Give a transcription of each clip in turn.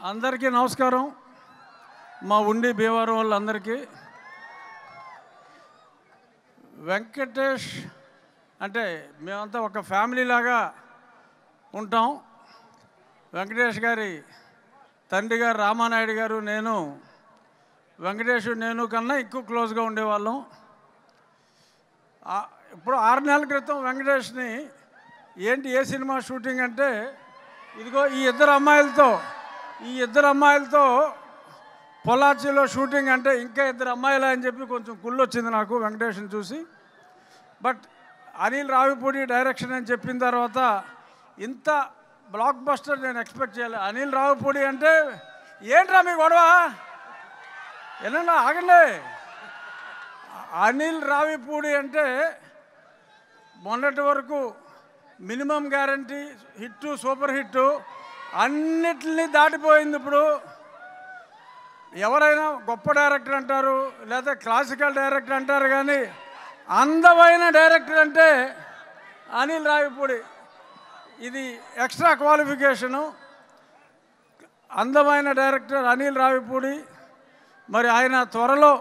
అందరికీ నమస్కారం. మా ఉండి భీమవరం వాళ్ళందరికీ. వెంకటేష్ అంటే మేమంతా ఒక ఫ్యామిలీ లాగా ఉంటాం. వెంకటేష్ గారి తండ్రి గారు రామానాయుడు గారు, వెంకటేష్ నేను కన్నా ఎక్కువ క్లోజ్గా ఉండేవాళ్ళం. ఇప్పుడు 6 నెలల క్రితం వెంకటేష్ని ఏంటి ఏ సినిమా షూటింగ్ అంటే, ఇదిగో ఈ ఇద్దరు అమ్మాయిలతో పొలాచిలో షూటింగ్ అంటే ఇంకా ఇద్దరు అమ్మాయిలా అని చెప్పి కొంచెం కుళ్ళు వచ్చింది నాకు వెంకటేష్ని చూసి. బట్ అనిల్ రావిపూడి డైరెక్షన్ అని చెప్పిన తర్వాత ఇంత బ్లాక్ బస్టర్ నేను ఎక్స్పెక్ట్ చేయలేదు. అనిల్ రావిపూడి అంటే ఏంట్రా మీ గొడవ, ఏమన్నా ఆగండి. అనిల్ రావిపూడి అంటే మొన్నటి వరకు minimum guarantee hit, super hit అన్నిటిని దాటిపోయింది. ఇప్పుడు ఎవరైనా గొప్ప డైరెక్టర్ అంటారు, లేదా క్లాసికల్ డైరెక్టర్ అంటారు, కానీ అందమైన డైరెక్టర్ అంటే అనిల్ రావిపూడి. ఇది ఎక్స్ట్రా క్వాలిఫికేషను. అందమైన డైరెక్టర్ అనిల్ రావిపూడి. మరి ఆయన త్వరలో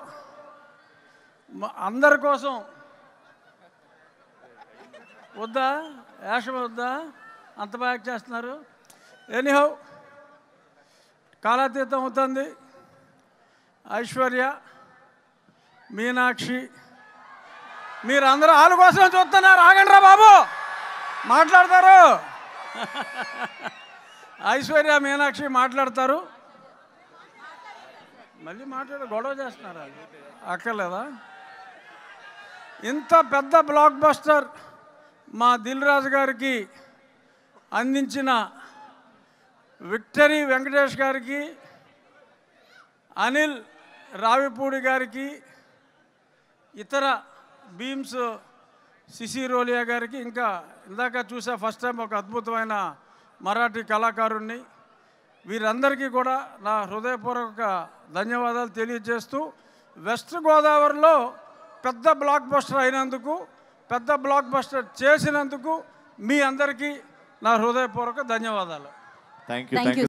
అందరి కోసం వద్దా యాషం వద్దా అంత బాగా చేస్తున్నారు. ఎనీహౌ కాలాతీతం అవుతుంది. ఐశ్వర్య, మీనాక్షి, మీరందరూ వాళ్ళ కోసం చూస్తున్నారు. ఆగండ్రా బాబు, మాట్లాడతారు. ఐశ్వర్య, మీనాక్షి మాట్లాడతారు. మళ్ళీ గొడవ చేస్తున్నారు. అక్కర్లేదా? ఇంత పెద్ద బ్లాక్ బస్టర్ మా దిల్ రాజు గారికి అందించిన విక్టరీ వెంకటేష్ గారికి, అనిల్ రావిపూడి గారికి, ఇతర భీమ్స్ సిసిరోలియా గారికి, ఇంకా ఇందాక చూసా ఫస్ట్ టైం ఒక అద్భుతమైన మరాఠీ కళాకారుణ్ణి, వీరందరికీ కూడా నా హృదయపూర్వక ధన్యవాదాలు తెలియజేస్తూ, వెస్ట్ గోదావరిలో పెద్ద బ్లాక్ బస్టర్ అయినందుకు, పెద్ద బ్లాక్ బస్టర్ చేసినందుకు మీ అందరికీ నా హృదయపూర్వక ధన్యవాదాలు. Thank you.